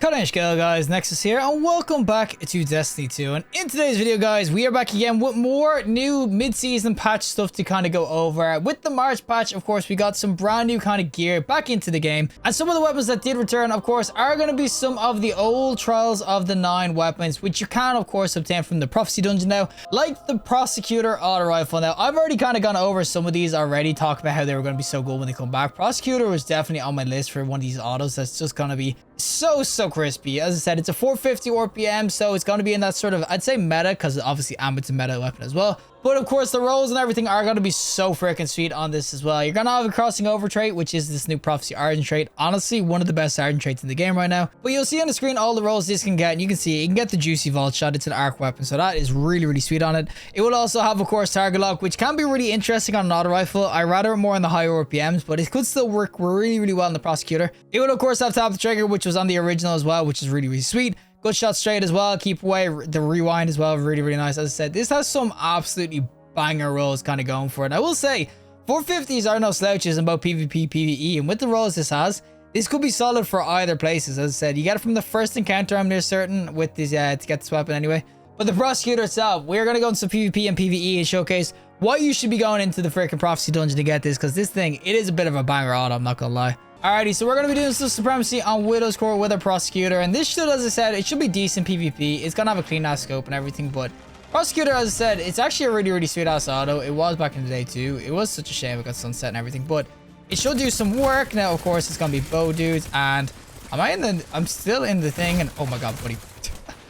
Hello guys, Nexas here, and welcome back to Destiny 2. And in today's video, guys, we are back again with more new mid-season patch stuff to kind of go over. With the March patch, of course, we got some brand new kind of gear back into the game, and some of the weapons that did return, of course, are going to be some of the old Trials of the 9 weapons, which you can, of course, obtain from the Prophecy dungeon now, like the Prosecutor auto rifle. Now, I've already kind of gone over some of these already, talking about how they were going to be so good when they come back. Prosecutor was definitely on my list for one of these autos that's just going to be so crispy. As I said, it's a 450 RPM, so it's going to be in that sort of, I'd say, meta, because obviously Ambit's a meta weapon as well. But of course, the rolls and everything are going to be so freaking sweet on this as well. You're going to have a crossing over trait, which is this new Prophecy Sergeant trait. Honestly, one of the best Sergeant traits in the game right now. But you'll see on the screen all the rolls this can get, and you can see you can get the Juicy Vault Shot. It's an arc weapon, so that is really sweet on it. It will also have, of course, Target Lock, which can be really interesting on an auto rifle. I rather it more on the higher RPMs, but it could still work really well on the Prosecutor. It would, of course, have Tap the Trigger, which was on the original as well, which is really sweet. Good shot straight as well. Keep away the rewind as well. Really nice. As I said, this has some absolutely banger rolls kind of going for it. And I will say 450s are no slouches in both PvP, PvE, and with the rolls this has, this could be solid for either places. As I said, you get it from the first encounter, I'm near certain, with this to get this weapon anyway. But the Prosecutor itself, we're going to go into some PvP and PvE and showcase why you should be going into the freaking Prophecy dungeon to get this, because this thing, it is a bit of a banger auto, I'm not gonna lie. Alrighty, so we're going to be doing some Supremacy on Widow's Core with a Prosecutor, and this should, as I said, it should be decent PvP. It's going to have a clean ass scope and everything, but Prosecutor, as I said, it's actually a really sweet ass auto. It was back in the day too. It was such a shame it got sunset and everything, but it should do some work. Now, of course, it's going to be bow dudes, and I'm still in the thing, and oh my god, buddy.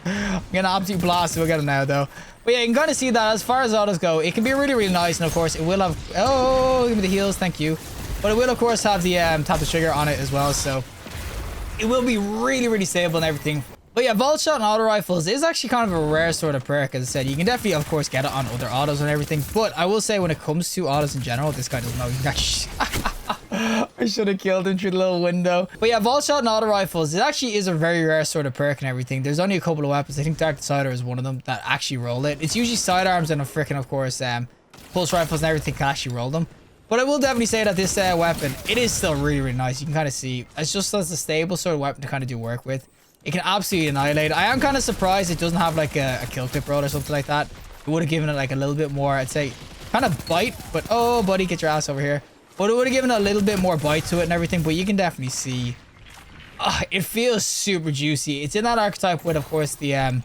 I'm getting absolute blasted. We'll get him now, though. But yeah, you can kind of see that as far as autos go, it can be really nice, and of course, it will have, oh, give me the heals, thank you. But it will, of course, have the Tap the Trigger on it as well, so it will be really stable and everything. But yeah, Vault Shot and auto rifles is actually kind of a rare sort of perk. As I said, you can definitely, of course, get it on other autos and everything. But I will say, when it comes to autos in general, this guy doesn't know. You can actually I should have killed him through the little window. But yeah, Vault Shot and auto rifles, it actually is a very rare sort of perk and everything. There's only a couple of weapons. I think Dark Decider is one of them that actually roll it. It's usually sidearms and a freaking, of course, pulse rifles and everything can actually roll them. But I will definitely say that this weapon, it is still really nice. You can kind of see, it's just as a stable sort of weapon to kind of do work with. It can absolutely annihilate. I am kind of surprised it doesn't have like a kill clip roll or something like that. It would have given it like a little bit more, I'd say, kind of bite. But oh, buddy, get your ass over here. But it would have given it a little bit more bite to it and everything. But you can definitely see, it feels super juicy. It's in that archetype with, of course, the Amit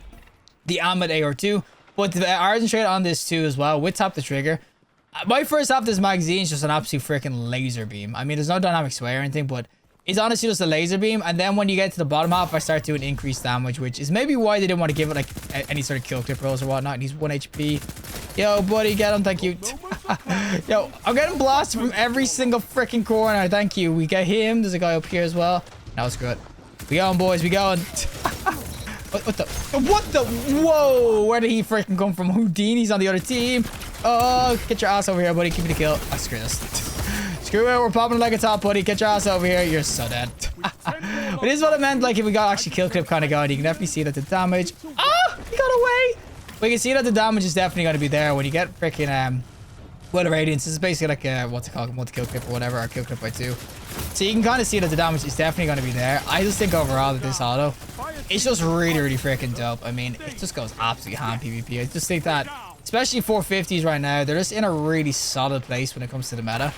AR2. But the Argent trait on this too as well, with Tap the Trigger. My first half of this magazine is just an absolute freaking laser beam. I mean, there's no dynamic sway or anything, but it's honestly just a laser beam. And then when you get to the bottom half, I start doing increased damage, which is maybe why they didn't want to give it like any sort of kill clip rolls or whatnot. And he's 1 HP. Yo, buddy, get him. Thank you. Yo, I'm getting blasted from every single freaking corner. Thank you. We get him. There's a guy up here as well. Now it's good. We going, boys. We going. What the? Whoa, where did he freaking come from? Houdini's on the other team. Oh, get your ass over here, buddy. Give me the kill. Oh, screw this. Screw it. We're popping like a top, buddy. Get your ass over here. You're so dead. But this is what it meant, like, if we got actually kill clip kind of going. You can definitely see that the damage... Oh, he got away. But you can see that the damage is definitely going to be there when you get freaking... Well, the Radiance is basically like a, what's it called, multi-kill clip or whatever, or kill clip by 2. So you can kind of see that the damage is definitely going to be there. I just think overall that this auto, it's just really freaking dope. I mean, it just goes absolutely ham PvP. I just think that, especially 450s right now, they're just in a really solid place when it comes to the meta.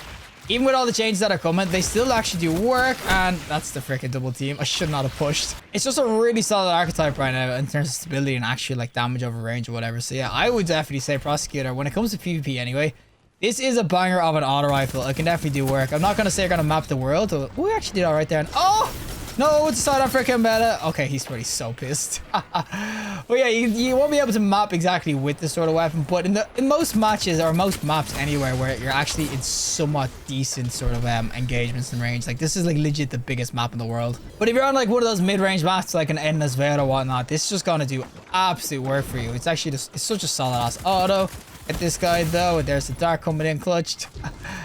Even with all the changes that are coming, they still actually do work, and that's the freaking double team. I should not have pushed. It's just a really solid archetype right now in terms of stability and actually like damage over range or whatever. So yeah, I would definitely say Prosecutor, when it comes to PvP anyway, this is a banger of an auto rifle. It can definitely do work. I'm not going to say I'm going to map the world. We actually did all right there. And oh, no, it's a side on freaking meta. Okay, he's pretty so pissed. But yeah, you won't be able to map exactly with this sort of weapon. But in most matches, or most maps anywhere where you're actually in somewhat decent sort of engagements and range, like this is like legit the biggest map in the world. But if you're on like one of those mid-range maps like an Endless Veil or whatnot, this is just going to do absolute work for you. It's actually just, it's such a solid ass auto. At this guy though, there's the Dark coming in clutched.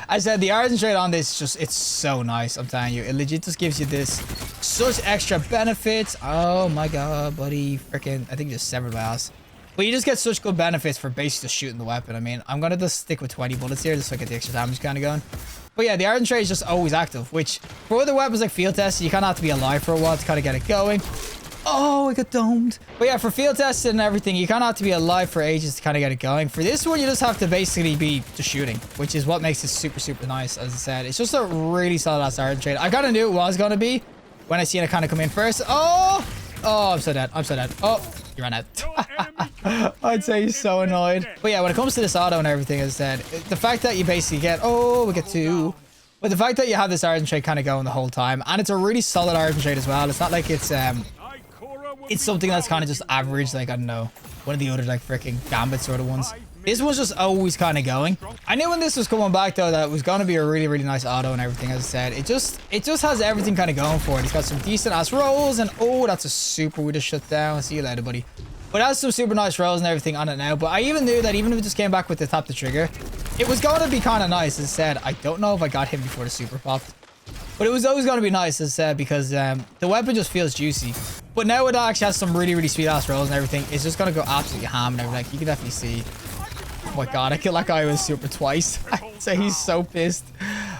I said the Argent trait on this, just, it's so nice, I'm telling you. It legit just gives you this such extra benefits. Oh my god, buddy, freaking, I think you just severed my ass. But you just get such good benefits for basically just shooting the weapon. I mean, I'm gonna just stick with 20 bullets here just so I get the extra damage kind of going. But yeah, the Argent trait is just always active, which for other weapons like Field Test, you kind of have to be alive for a while to kind of get it going. Oh, I got domed. But yeah, for field testing and everything, you kind of have to be alive for ages to kind of get it going. For this one, you just have to basically be just shooting, which is what makes it super, super nice. As I said, it's just a really solid ass sergeant trait. I kind of knew it was going to be when I seen it kind of come in first. Oh, I'm so dead. I'm so dead. Oh, you ran out. I'd say he's so annoyed. But yeah, when it comes to this auto and everything, as I said, the fact that you basically get, oh, we get 2. But the fact that you have this sergeant trait kind of going the whole time, and it's a really solid sergeant trait as well. It's not like it's something that's kind of just average, like, I don't know, one of the other, like, freaking Gambit sort of ones. This one's just always kind of going. I knew when this was coming back, though, that it was going to be a really, really nice auto and everything, as I said. It just has everything kind of going for it. It's got some decent-ass rolls, and, oh, that's a super we just shut down. See you later, buddy. But it has some super nice rolls and everything on it now. But I even knew that even if it just came back with the tap the trigger, it was going to be kind of nice, as I said. I don't know if I got him before the super popped. But it was always going to be nice, as I said, because the weapon just feels juicy. But now it actually has some really, really sweet ass rolls and everything. It's just going to go absolutely ham and everything. Like, you can definitely see. Oh my god, I killed that guy with super twice. I'd say he's so pissed.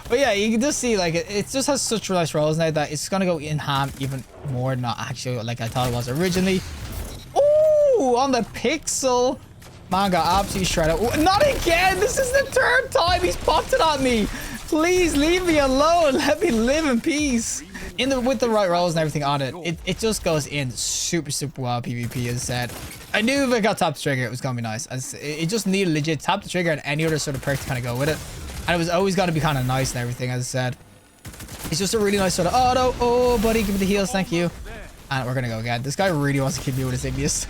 But yeah, you can just see, like, it just has such nice rolls now that it's going to go in ham even more than actually like I thought it was originally. Ooh, on the pixel. Man got absolutely shredded. Ooh, not again. This is the 3rd time he's popped it on me. Please leave me alone. Let me live in peace. With the right rolls and everything on it, it just goes in super, super well PvP, as I said. I knew if I got tap the trigger, it was going to be nice. It just needed legit tap the trigger and any other sort of perk to kind of go with it. And it was always going to be kind of nice and everything, as I said. It's just a really nice sort of auto. Oh, buddy, give me the heals. Thank you. And we're going to go again. This guy really wants to kill me with his Igneous.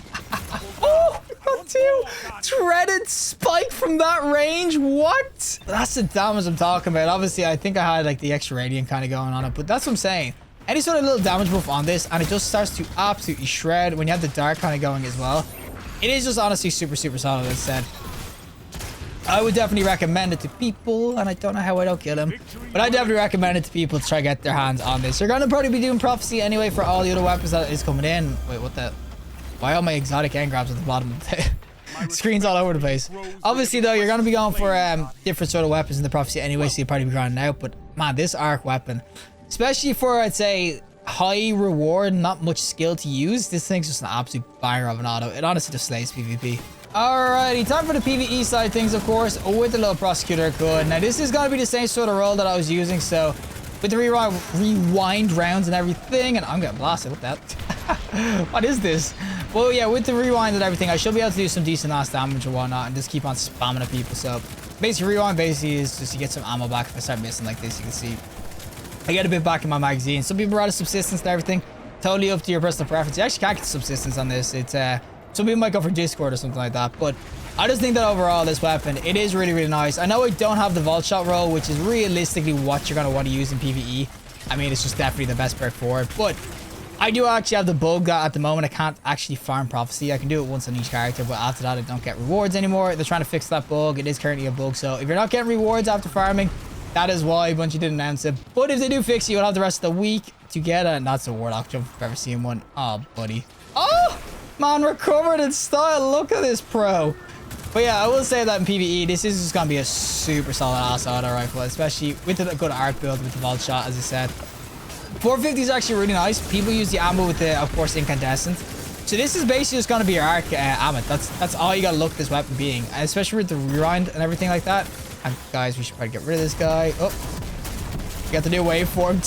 Oh, I got 2. Dreaded spike from that range. What? That's the damage I'm talking about. Obviously, I think I had like the extra radiant kind of going on it, but that's what I'm saying. Any sort of little damage buff on this, and it just starts to absolutely shred when you have the dark kind of going as well. It is just honestly super, super solid, as I said. I would definitely recommend it to people, and I don't know how I don't kill him, but I definitely recommend it to people to try to get their hands on this. You're going to probably be doing Prophecy anyway for all the other weapons that is coming in. Wait, what the? Why are my exotic end grabs at the bottom of the screens all over the place? Obviously, though, you're going to be going for different sort of weapons in the Prophecy anyway, so you'll probably be grinding out. But, man, this arc weapon, especially for, I'd say, high reward, not much skill to use, this thing's just an absolute banger of an auto. It honestly just slays PvP. Alrighty, time for the PvE side of things, of course, with the little Prosecutor code. Now, this is going to be the same sort of roll that I was using, so with the rewind rounds and everything, and I'm getting blasted with that. What is this? Well, yeah, with the rewind and everything, I should be able to do some decent ass damage or whatnot and just keep on spamming at people. So, basically, rewind basically is just to get some ammo back if I start missing like this. You can see I get a bit back in my magazine. Some people are out of subsistence and everything. Totally up to your personal preference. You actually can't get subsistence on this. It's some people might go for Discord or something like that, but I just think that overall this weapon, it is really, really nice. I know I don't have the vault shot roll, which is realistically what you're going to want to use in PvE. I mean, it's just definitely the best perk for it, but I do actually have the bug that at the moment I can't actually farm Prophecy. I can do it once on each character, but after that I don't get rewards anymore. They're trying to fix that bug. It is currently a bug, so if you're not getting rewards after farming, that is why Bungie didn't announce it. But if they do fix it, you'll have the rest of the week to get it, and that's a Warlock jump if I've ever seen one. Oh, buddy. Oh, man, recovered in style. Look at this pro. But yeah, I will say that in PvE, this is just going to be a super solid ass auto rifle, especially with a good arc build with the vault shot, as I said. 450 is actually really nice. People use the ammo with the, of course, incandescent. So this is basically just going to be your arc ammo. That's all you got to look at this weapon being, and especially with the rewind and everything like that. And guys, we should probably get rid of this guy. Oh, we got the new waveform.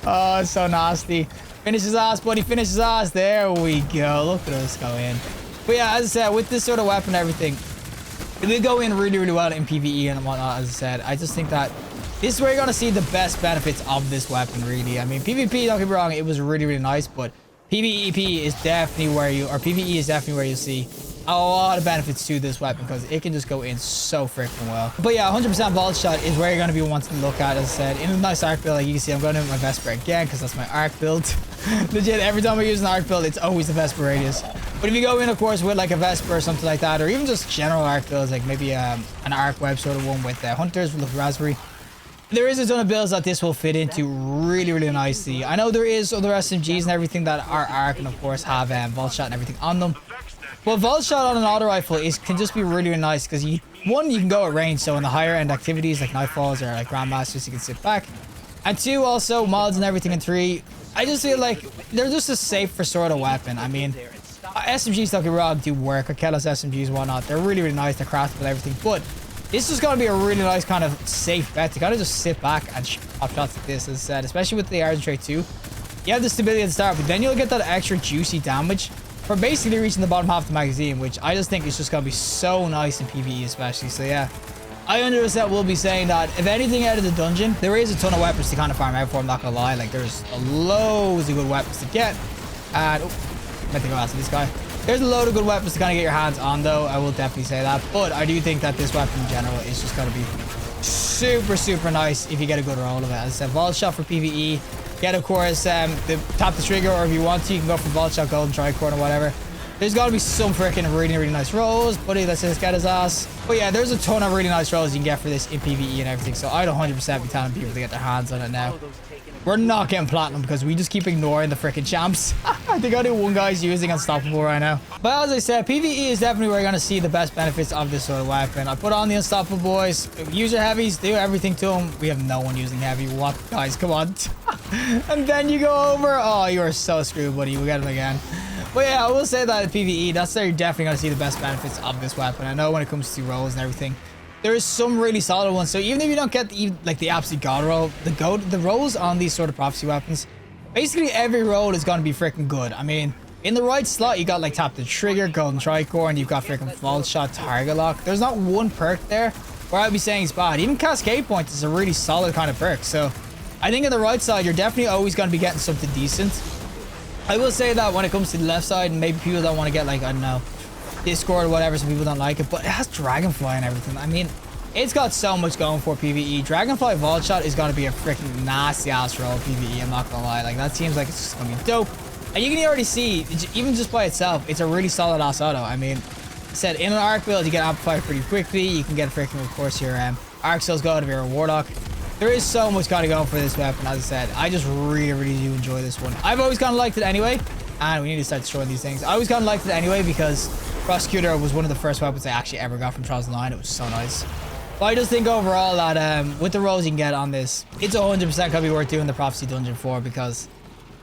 Oh, it's so nasty. Finish his ass, buddy. Finish his ass. There we go. Look at us go in. But yeah, as I said, with this sort of weapon and everything, it will go in really, really well in PvE and whatnot, as I said. I just think that this is where you're going to see the best benefits of this weapon, really. I mean, PvP, don't get me wrong, it was really, really nice, but PvE is definitely where you see a lot of benefits to this weapon, because it can just go in so freaking well. But yeah, 100% vault shot is where you're going to be wanting to look at, as I said. In a nice arc build, like you can see, I'm going in with my Vesper again, because that's my arc build. Legit, every time I use an arc build, it's always the Vesper radius. But if you go in, of course, with like a Vesper or something like that, or even just general arc builds, like maybe an arc web sort of one with hunters with the raspberry, there is a ton of builds that this will fit into really, really nicely. I know there is other SMGs and everything that are arc and of course have vault shot and everything on them. But vault shot on an auto rifle can just be really, really nice, because you can go at range. So in the higher end activities like Nightfalls or like Grandmasters, you can sit back. And 2, also mods and everything. And 3, I just feel like they're just a safer sort of weapon. I mean, SMGs, don't get me wrong, do work. Akelos SMGs and whatnot. They're really, really nice. They're crafted with everything. But this is going to be a really nice kind of safe bet to kind of just sit back and pop shots like this, as I said, especially with the Argent Trait too. You have the stability at the start, but then you'll get that extra juicy damage for basically reaching the bottom half of the magazine, which I just think is just going to be so nice in PvE especially. So yeah, I 100% will be saying that if anything out of the dungeon, there is a ton of weapons to kind of farm out for, I'm not going to lie. Like, there's loads of good weapons to get. And, oh, meant to go after this guy. There's a load of good weapons to kind of get your hands on, though. I will definitely say that. But I do think that this weapon in general is just going to be super, super nice if you get a good roll of it. As I said, Vault Shot for PvE. Get, of course, tap the trigger, or if you want to, you can go for Vault Shot, Golden Tricorn, or whatever. There's got to be some freaking really, really nice rolls. Buddy, let's just get his ass. But yeah, there's a ton of really nice rolls you can get for this in PvE and everything. So I'd 100% be telling people to get their hands on it now. We're not getting platinum because we just keep ignoring the freaking champs. I think only one guy's using Unstoppable right now. But as I said, PvE is definitely where you're going to see the best benefits of this sort of weapon. I put on the Unstoppable boys. Use your heavies. Do everything to them. We have no one using heavy. What? Guys, come on. And then you go over. Oh, you are so screwed, buddy. We'll get him again. But yeah, I will say that at PvE, that's where you're definitely going to see the best benefits of this weapon. I know when it comes to rolls and everything, there is some really solid ones. So even if you don't get the absolute god roll, the rolls on these sort of prophecy weapons, basically every roll is going to be freaking good. I mean, in the right slot, you got like tap the trigger, golden tricorn, you've got freaking vault shot, target lock. There's not one perk there where I'd be saying it's bad. Even cascade points is a really solid kind of perk. So I think on the right side, you're definitely always going to be getting something decent. I will say that when it comes to the left side, maybe people don't want to get, like, I don't know, Discord or whatever, some people don't like it, but it has Dragonfly and everything. I mean, it's got so much going for PvE. Dragonfly Vault Shot is going to be a freaking nasty ass roll PvE, I'm not going to lie. Like, that seems like it's just going to be dope. And you can already see, even just by itself, it's a really solid ass auto. I mean, I said in an arc build, you get amplified pretty quickly. You can get freaking, of course, your arc cells go out of your Warlock. There is so much kind of going for this weapon, as I said. I just really, really do enjoy this one. I've always kind of liked it anyway. And we need to start destroying these things. I always kind of liked it anyway because Prosecutor was one of the first weapons I actually ever got from Trials Online. It was so nice. But I just think overall that with the rolls you can get on this, it's 100% going to be worth doing the Prophecy Dungeon for because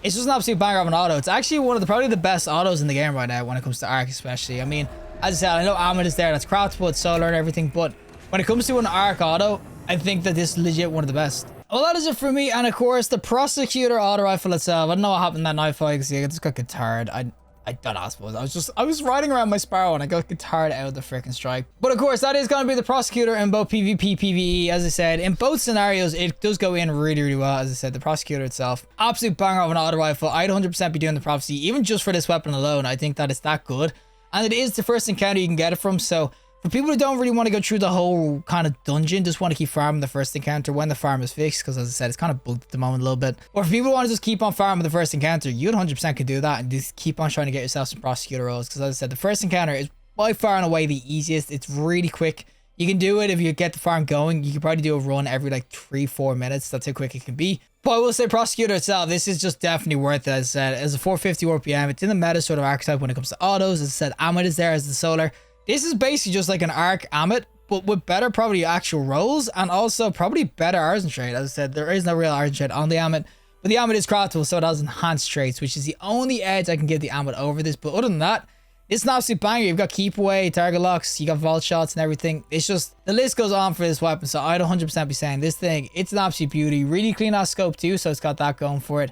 it's just an absolute banger of an auto. It's actually one of the probably the best autos in the game right now when it comes to Arc especially. I mean, as I said, I know Amit is there. That's craftable, it's solar and everything. But when it comes to an Arc auto, I think that this is legit one of the best. Well, that is it for me. And of course, the Prosecutor auto rifle itself. I don't know what happened in that night fight because I just got guitarred. I don't know, I suppose. I was riding around my Sparrow and I got guitarred out of the freaking strike. But of course, that is going to be the Prosecutor in both PvP, PvE. As I said, in both scenarios, it does go in really, really well. As I said, the Prosecutor itself, absolute banger of an auto rifle. I'd 100% be doing the Prophecy, even just for this weapon alone. I think that it's that good. And it is the first encounter you can get it from. So for people who don't really want to go through the whole kind of dungeon, just want to keep farming the first encounter when the farm is fixed, because as I said, it's kind of bugged at the moment a little bit. Or if people want to just keep on farming the first encounter, you 100% could do that and just keep on trying to get yourself some Prosecutor rolls, because as I said, the first encounter is by far and away the easiest. It's really quick. You can do it if you get the farm going. You can probably do a run every like 3-4 minutes. That's how quick it can be. But I will say Prosecutor itself, this is just definitely worth it. As I said, as a 450 RPM, it's in the meta sort of archetype when it comes to autos. As I said, Amit is there as the solar. This is basically just like an arc Amit, but with better probably actual rolls and also probably better Argent Trait. As I said, there is no real Argent Trait on the Amit, but the Amit is craftable, so it has enhanced traits, which is the only edge I can give the Amit over this. But other than that, it's an absolute banger. You've got keep away, target locks, you got vault shots and everything. It's just, the list goes on for this weapon, so I'd 100% be saying this thing, it's an absolute beauty. Really clean ass scope too, so it's got that going for it.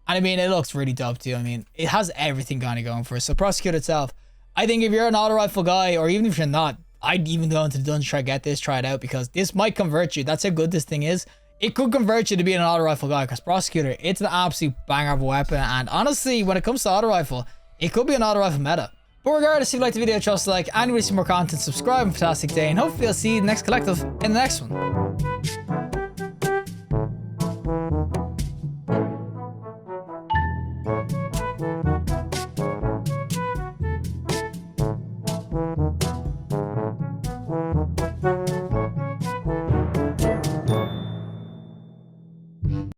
And I mean, it looks really dope too. I mean, it has everything kind of going for it. So Prosecutor itself, I think if you're an auto rifle guy, or even if you're not, I'd even go into the dungeon, try to get this, try it out, because this might convert you. That's how good this thing is. It could convert you to being an auto rifle guy, because Prosecutor, it's an absolute banger of a weapon. And honestly, when it comes to auto rifle, it could be an auto rifle meta. But regardless, if you like the video, trust like, and you want to see more content, subscribe, and fantastic day, and hopefully I'll see you in the next collective in the next one.